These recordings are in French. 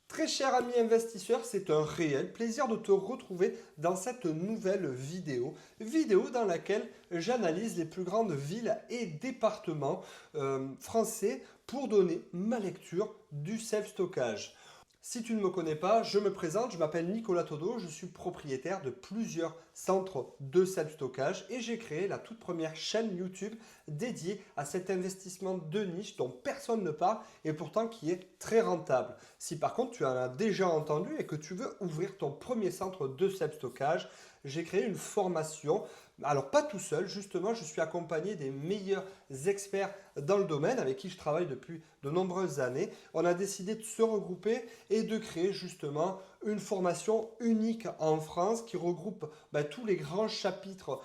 Très cher ami investisseur, c'est un réel plaisir de te retrouver dans cette nouvelle vidéo dans laquelle j'analyse les plus grandes villes et départements français pour donner ma lecture du self-stockage. Si tu ne me connais pas, je me présente, je m'appelle Nicolas Todo, je suis propriétaire de plusieurs centres de self-stockage et j'ai créé la toute première chaîne YouTube dédiée à cet investissement de niche dont personne ne parle et pourtant qui est très rentable. Si par contre tu en as déjà entendu et que tu veux ouvrir ton premier centre de self-stockage, j'ai créé une formation. Alors pas tout seul, justement, je suis accompagné des meilleurs experts dans le domaine avec qui je travaille depuis de nombreuses années. On a décidé de se regrouper et de créer justement une formation unique en France qui regroupe tous les grands chapitres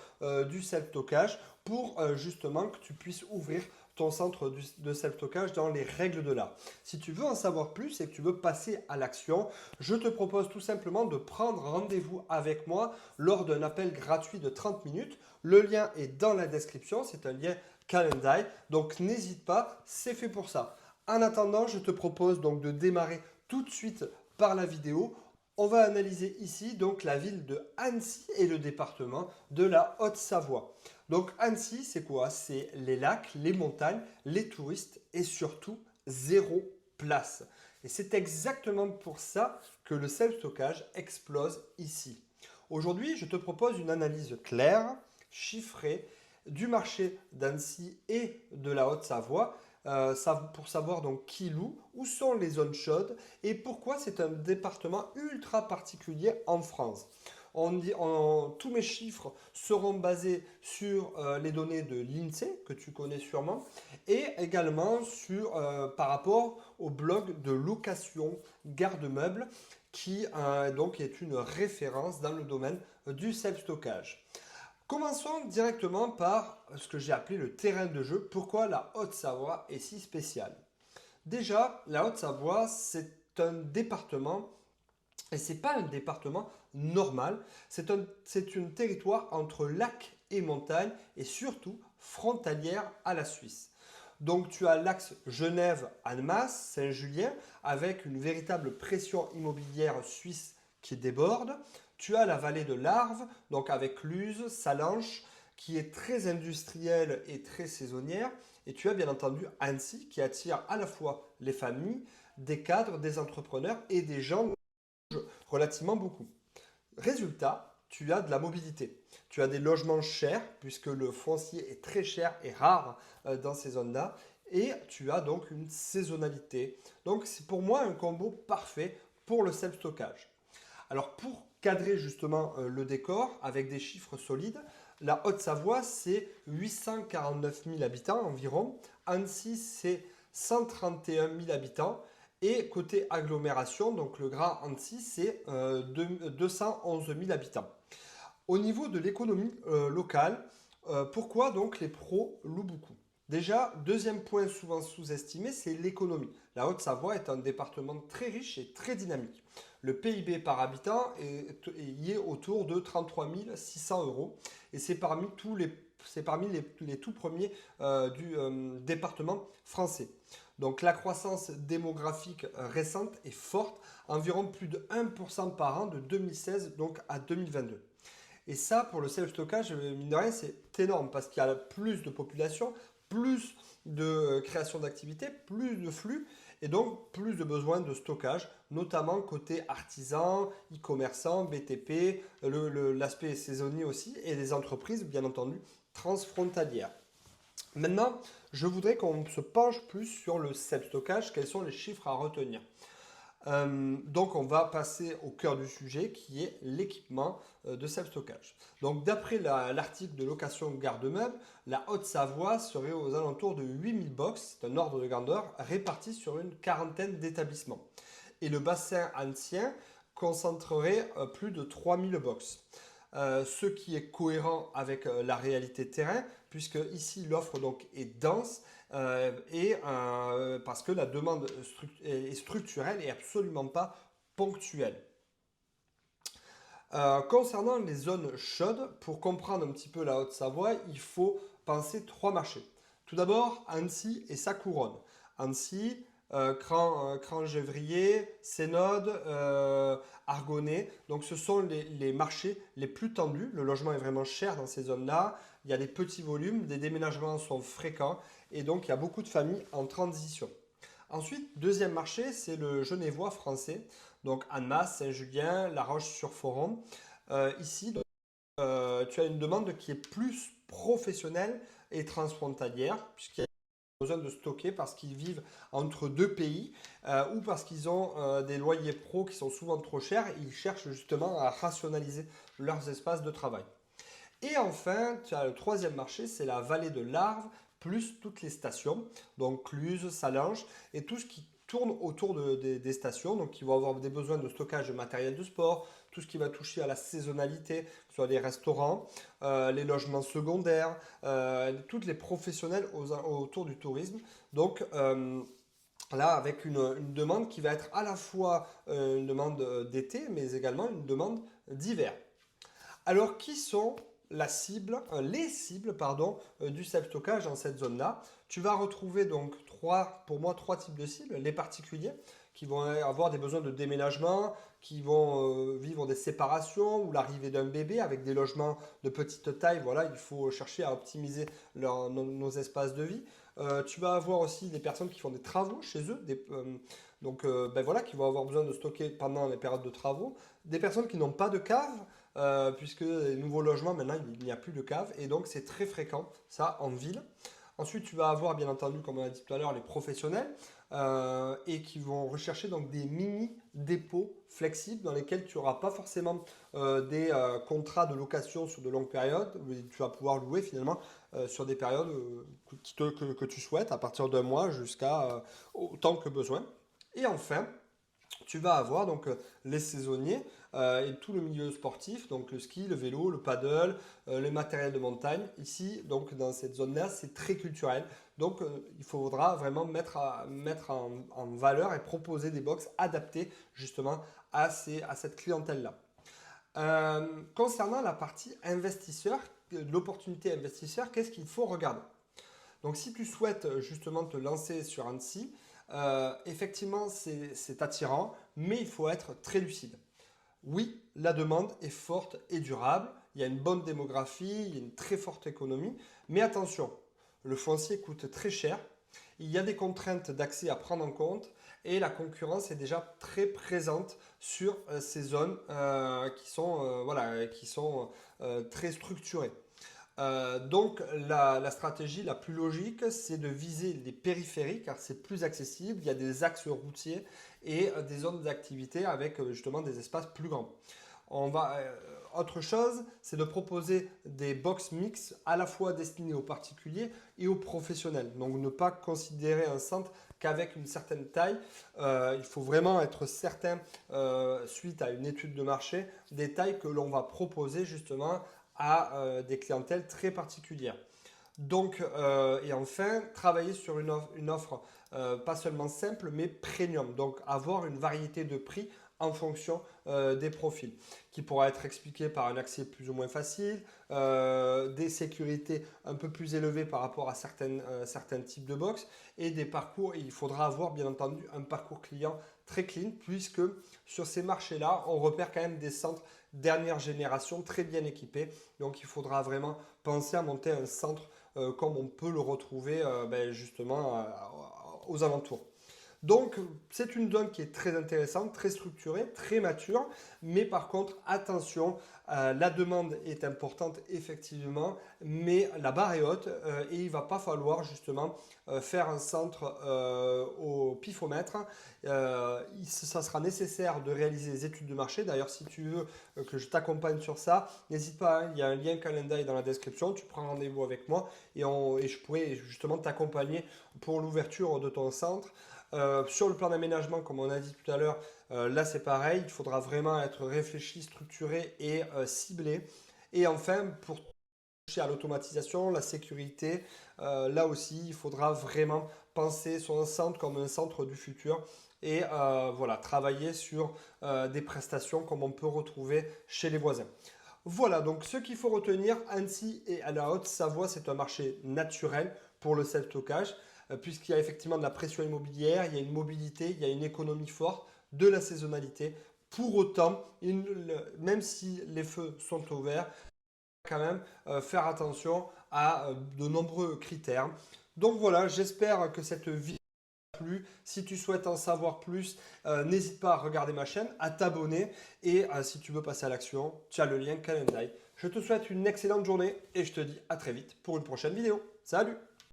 du self-stockage pour justement que tu puisses ouvrir ton centre de self-stockage dans les règles de l'art. Si tu veux en savoir plus et que tu veux passer à l'action, je te propose tout simplement de prendre rendez-vous avec moi lors d'un appel gratuit de 30 minutes. Le lien est dans la description, c'est un lien Calendly, donc n'hésite pas, c'est fait pour ça. En attendant, je te propose donc de démarrer tout de suite par la vidéo. On va analyser ici donc la ville de Annecy et le département de la Haute-Savoie. Donc Annecy, c'est quoi? C'est les lacs, les montagnes, les touristes et surtout zéro place. Et c'est exactement pour ça que le self-stockage explose ici. Aujourd'hui, je te propose une analyse claire, chiffrée du marché d'Annecy et de la Haute-Savoie pour savoir donc qui loue, où sont les zones chaudes et pourquoi c'est un département ultra particulier en France. Tous mes chiffres seront basés sur les données de l'INSEE, que tu connais sûrement, et également par rapport au blog de location garde-meubles, qui donc est une référence dans le domaine du self-stockage. Commençons directement par ce que j'ai appelé le terrain de jeu. Pourquoi la Haute-Savoie est si spéciale? Déjà, la Haute-Savoie, c'est un département, et ce n'est pas un département normal, c'est un territoire entre lac et montagne, et surtout frontalière à la Suisse. Donc tu as l'axe Genève-Annemasse, Saint-Julien, avec une véritable pression immobilière suisse qui déborde. Tu as la vallée de l'Arve, donc avec Luz, Salanches, qui est très industrielle et très saisonnière. Et tu as bien entendu Annecy, qui attire à la fois les familles, des cadres, des entrepreneurs et des gens relativement beaucoup. Résultat, tu as de la mobilité. Tu as des logements chers, puisque le foncier est très cher et rare dans ces zones-là. Et tu as donc une saisonnalité. Donc c'est pour moi un combo parfait pour le self-stockage. Alors pour cadrer justement le décor avec des chiffres solides, la Haute-Savoie c'est 849 000 habitants environ, Annecy c'est 131 000 habitants et côté agglomération, donc le Grand Annecy c'est 211 000 habitants. Au niveau de l'économie locale, pourquoi donc les pros louent beaucoup? Déjà, deuxième point souvent sous-estimé, c'est l'économie. La Haute-Savoie est un département très riche et très dynamique. Le PIB par habitant y est autour de 33 600 euros et c'est parmi les tout premiers du département français. Donc la croissance démographique récente est forte, environ plus de 1% par an de 2016 donc à 2022. Et ça, pour le self-stockage, mine de rien, c'est énorme parce qu'il y a plus de population, plus de création d'activités, plus de flux et donc plus de besoins de stockage, notamment côté artisan, e-commerçant, BTP, l'aspect saisonnier aussi et les entreprises, bien entendu, transfrontalières. Maintenant, je voudrais qu'on se penche plus sur le self-stockage, quels sont les chiffres à retenir. Donc on va passer au cœur du sujet qui est l'équipement de self-stockage. Donc d'après l'article de location garde-meubles, la Haute-Savoie serait aux alentours de 8000 box, c'est un ordre de grandeur, répartis sur une quarantaine d'établissements. Et le bassin ancien concentrerait plus de 3000 box. Ce qui est cohérent avec la réalité de terrain, puisque ici l'offre donc est dense parce que la demande est structurelle et absolument pas ponctuelle. Concernant les zones chaudes, pour comprendre un petit peu la Haute-Savoie, il faut penser trois marchés. Tout d'abord, Annecy et sa couronne. Annecy, Cran-Gevrier, Sénode, Argonnet. Donc ce sont les marchés les plus tendus. Le logement est vraiment cher dans ces zones-là. Il y a des petits volumes, des déménagements sont fréquents et donc il y a beaucoup de familles en transition. Ensuite, deuxième marché, c'est le genevois français. Donc Annemasse, Saint-Julien, La Roche-sur-Foron. Ici, tu as une demande qui est plus professionnelle et transfrontalière, puisqu'il y a besoin de stocker parce qu'ils vivent entre deux pays ou parce qu'ils ont des loyers pro qui sont souvent trop chers. Ils cherchent justement à rationaliser leurs espaces de travail. Et enfin, tu as le troisième marché, c'est la vallée de l'Arve, plus toutes les stations, donc Cluse, Salange, et tout ce qui tourne autour des stations, donc qui vont avoir des besoins de stockage de matériel de sport, tout ce qui va toucher à la saisonnalité, que ce soit les restaurants, les logements secondaires, toutes les professionnels autour du tourisme. Donc là, avec une demande qui va être à la fois une demande d'été, mais également une demande d'hiver. Alors, qui sont les cibles du self-stockage dans cette zone-là? Tu vas retrouver donc pour moi, trois types de cibles. Les particuliers qui vont avoir des besoins de déménagement, qui vont vivre des séparations ou l'arrivée d'un bébé avec des logements de petite taille. Voilà, il faut chercher à optimiser nos espaces de vie. Tu vas avoir aussi des personnes qui font des travaux chez eux, ben voilà, qui vont avoir besoin de stocker pendant les périodes de travaux. Des personnes qui n'ont pas de cave, puisque les nouveaux logements, maintenant, il n'y a plus de cave, et donc c'est très fréquent, ça, en ville. Ensuite, tu vas avoir, bien entendu, comme on a dit tout à l'heure, les professionnels, et qui vont rechercher donc des mini-dépôts flexibles dans lesquels tu n'auras pas forcément des contrats de location sur de longues périodes, mais tu vas pouvoir louer finalement sur des périodes que tu souhaites, à partir d'un mois jusqu'à autant que besoin. Et enfin, tu vas avoir donc les saisonniers et tout le milieu sportif, donc le ski, le vélo, le paddle, les matériels de montagne. Ici, donc dans cette zone-là, c'est très culturel. Donc il faudra vraiment mettre en valeur et proposer des box adaptées justement à cette clientèle-là. Concernant la partie investisseur, l'opportunité investisseur, qu'est-ce qu'il faut regarder? Donc si tu souhaites justement te lancer sur Annecy, effectivement c'est attirant, mais il faut être très lucide. Oui, la demande est forte et durable, il y a une bonne démographie, il y a une très forte économie, mais attention, le foncier coûte très cher, il y a des contraintes d'accès à prendre en compte et la concurrence est déjà très présente sur ces zones qui sont très structurées. Donc la stratégie la plus logique, c'est de viser les périphéries car c'est plus accessible, il y a des axes routiers et des zones d'activité avec justement des espaces plus grands. Autre chose, c'est de proposer des box mix à la fois destinés aux particuliers et aux professionnels. Donc ne pas considérer un centre qu'avec une certaine taille. Il faut vraiment être certain, suite à une étude de marché, des tailles que l'on va proposer justement à des clientèles très particulières. Donc, et enfin, travailler sur une offre pas seulement simple, mais premium. Donc, avoir une variété de prix en fonction des profils, qui pourra être expliqué par un accès plus ou moins facile, des sécurités un peu plus élevées par rapport à certains types de box, et des parcours. Il faudra avoir, bien entendu, un parcours client très clean, puisque sur ces marchés-là, on repère quand même des centres dernière génération très bien équipés. Donc, il faudra vraiment penser à monter un centre comme on peut le retrouver justement aux alentours. Donc, c'est une zone qui est très intéressante, très structurée, très mature. Mais par contre, attention, la demande est importante effectivement, mais la barre est haute et il ne va pas falloir justement faire un centre au pifomètre. Ça sera nécessaire de réaliser des études de marché. D'ailleurs, si tu veux que je t'accompagne sur ça, n'hésite pas, hein, il y a un lien calendrier dans la description. Tu prends rendez-vous avec moi et je pourrai justement t'accompagner pour l'ouverture de ton centre. Sur le plan d'aménagement, comme on a dit tout à l'heure, là c'est pareil, il faudra vraiment être réfléchi, structuré et ciblé. Et enfin, pour toucher à l'automatisation, la sécurité, là aussi, il faudra vraiment penser sur un centre comme un centre du futur et voilà, travailler sur des prestations comme on peut retrouver chez les voisins. Voilà, donc ce qu'il faut retenir, Annecy et à la Haute-Savoie, c'est un marché naturel pour le self-stockage puisqu'il y a effectivement de la pression immobilière, il y a une mobilité, il y a une économie forte, de la saisonnalité. Pour autant, même si les feux sont ouverts, quand même faire attention à de nombreux critères. Donc voilà, j'espère que cette vidéo t'a plu. Si tu souhaites en savoir plus, n'hésite pas à regarder ma chaîne, à t'abonner et si tu veux passer à l'action, tu as le lien Calendly. Je te souhaite une excellente journée et je te dis à très vite pour une prochaine vidéo. Salut!